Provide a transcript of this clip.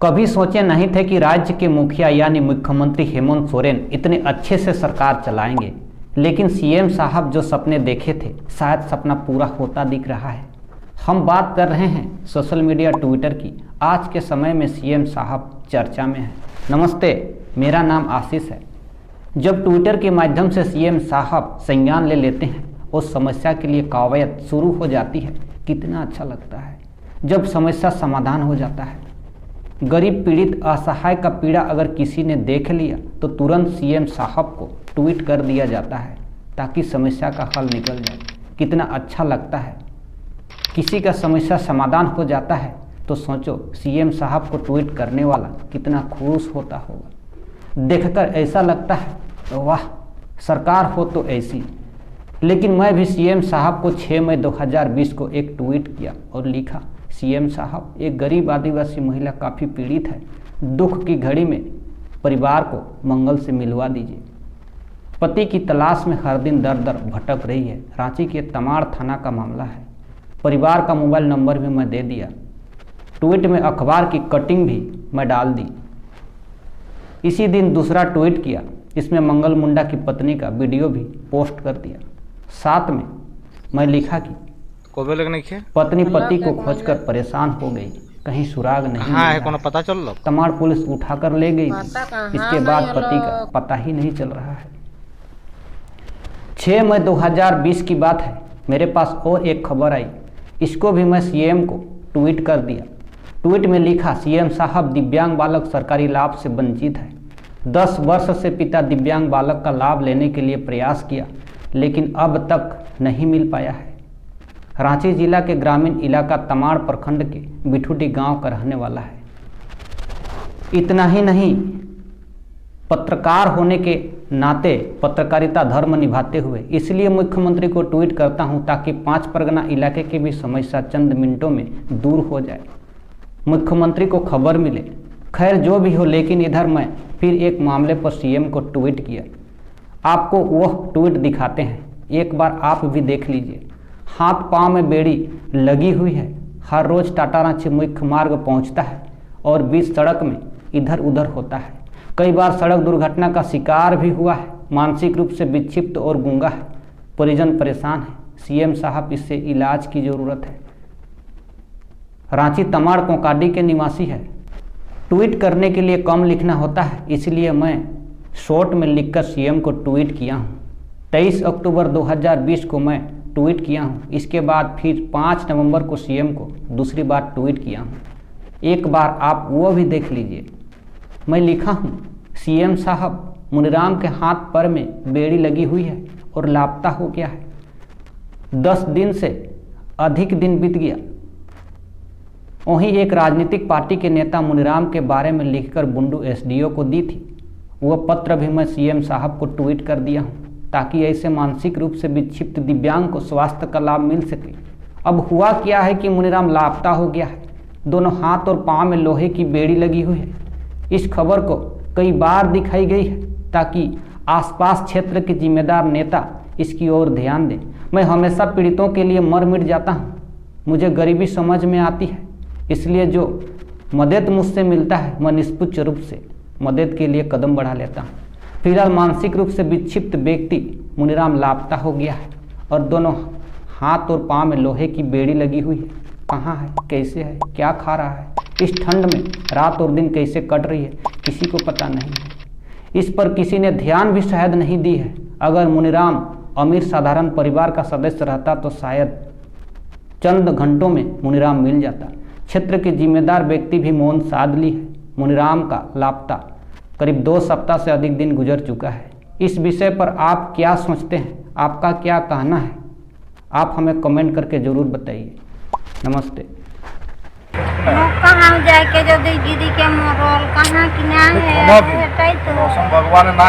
कभी सोचे नहीं थे कि राज्य के मुखिया यानी मुख्यमंत्री हेमंत सोरेन इतने अच्छे से सरकार चलाएंगे, लेकिन सीएम साहब जो सपने देखे थे शायद सपना पूरा होता दिख रहा है। हम बात कर रहे हैं सोशल मीडिया ट्विटर की। आज के समय में सीएम साहब चर्चा में हैं। नमस्ते, मेरा नाम आशीष है। जब ट्विटर के माध्यम से सीएम साहब संज्ञान ले लेते हैं, उस समस्या के लिए कवायद शुरू हो जाती है। कितना अच्छा लगता है जब समस्या समाधान हो जाता है। गरीब पीड़ित असहाय का पीड़ा अगर किसी ने देख लिया तो तुरंत सीएम साहब को ट्वीट कर दिया जाता है ताकि समस्या का हल निकल जाए। कितना अच्छा लगता है। किसी का समस्या समाधान हो जाता है तो सोचो सीएम साहब को ट्वीट करने वाला कितना खुश होता होगा। देखकर ऐसा लगता है तो वाह, सरकार हो तो ऐसी। लेकिन मैं भी सीएम साहब को 6 मई 2020 को एक ट्वीट किया और लिखा, सीएम साहब, एक गरीब आदिवासी महिला काफ़ी पीड़ित है। दुख की घड़ी में परिवार को मंगल से मिलवा दीजिए। पति की तलाश में हर दिन दर दर भटक रही है। रांची के तमाड़ थाना का मामला है। परिवार का मोबाइल नंबर भी मैं दे दिया। ट्वीट में अखबार की कटिंग भी मैं डाल दी। इसी दिन दूसरा ट्वीट किया, इसमें मंगल मुंडा की पत्नी का वीडियो भी पोस्ट कर दिया। साथ में मैं लिखा कि पत्नी पति को खोजकर परेशान हो गई, कहीं सुराग नहीं है, पता चल रहा। तमाड़ पुलिस उठाकर ले गई। इसके बाद पति का पता ही नहीं चल रहा है। 6 मई 2020 की बात है। मेरे पास और एक खबर आई, इसको भी मैं सीएम को ट्वीट कर दिया। ट्वीट में लिखा, सीएम साहब, दिव्यांग बालक सरकारी लाभ से वंचित है। 10 वर्ष से पिता दिव्यांग बालक का लाभ लेने के लिए प्रयास किया, लेकिन अब तक नहीं मिल पाया है। रांची जिला के ग्रामीण इलाका तमाड़ प्रखंड के बिठूटी गांव का रहने वाला है। इतना ही नहीं, पत्रकार होने के नाते पत्रकारिता धर्म निभाते हुए इसलिए मुख्यमंत्री को ट्वीट करता हूं ताकि 5 परगना इलाके की भी समस्या चंद मिनटों में दूर हो जाए, मुख्यमंत्री को खबर मिले। खैर जो भी हो, लेकिन इधर मैं फिर एक मामले पर सीएम को ट्वीट किया। आपको वह ट्वीट दिखाते हैं, एक बार आप भी देख लीजिए। हाथ पांव में बेड़ी लगी हुई है। हर रोज टाटा रांची मुख्य मार्ग पहुंचता है और बीच सड़क में इधर उधर होता है। कई बार सड़क दुर्घटना का शिकार भी हुआ है। मानसिक रूप से विक्षिप्त और गूंगा है। परिजन परेशान है। सीएम साहब, इससे इलाज की जरूरत है। रांची तमाड़ कोकाडी के निवासी है। ट्वीट करने के लिए कम लिखना होता है, इसलिए मैं शॉर्ट में लिखकर सीएम को ट्वीट किया हूँ। 23 अक्टूबर 2020 को मैं ट्वीट किया हूँ। इसके बाद फिर 5 नवंबर को सीएम को दूसरी बार ट्वीट किया हूँ। एक बार आप वो भी देख लीजिए। मैं लिखा हूँ, सीएम साहब, मुनीराम के हाथ पर में बेड़ी लगी हुई है और लापता हो गया है। 10 दिन से अधिक दिन बीत गया। वहीं एक राजनीतिक पार्टी के नेता मुनीराम के बारे में लिखकर बुंडू एसडीओ को दी थी। वह पत्र भी मैं सीएम साहब को ट्वीट कर दिया हूँ ताकि ऐसे मानसिक रूप से विक्षिप्त दिव्यांग को स्वास्थ्य का लाभ मिल सके। अब हुआ क्या है कि मुनीराम लापता हो गया है। दोनों हाथ और पांव में लोहे की बेड़ी लगी हुई है। इस खबर को कई बार दिखाई गई है ताकि आसपास क्षेत्र के जिम्मेदार नेता इसकी ओर ध्यान दें। मैं हमेशा पीड़ितों के लिए मर मिट जाता हूँ। मुझे गरीबी समझ में आती है, इसलिए जो मदद मुझसे मिलता है मैं निष्पुच्छ रूप से मदद के लिए कदम बढ़ा लेता हूँ। फिलहाल मानसिक रूप से विक्षिप्त व्यक्ति मुनीराम लापता हो गया है और दोनों हाथ और पांव में लोहे की बेड़ी लगी हुई है। कहाँ है, कैसे है, क्या खा रहा है, इस ठंड में रात और दिन कैसे कट रही है, किसी को पता नहीं है। इस पर किसी ने ध्यान भी शायद नहीं दी है। अगर मुनीराम अमीर साधारण परिवार का सदस्य रहता तो शायद चंद घंटों में मुनीराम मिल जाता। क्षेत्र के जिम्मेदार व्यक्ति भी मौन साध ली है। मुनीराम का लापता करीब 2 सप्ताह से अधिक दिन गुजर चुका है। इस विषय पर आप क्या सोचते हैं, आपका क्या कहना है, आप हमें कमेंट करके जरूर बताइए। नमस्ते। कहाँ जाके जो दीदी के मोरल कहाँ किना है, भगवान ना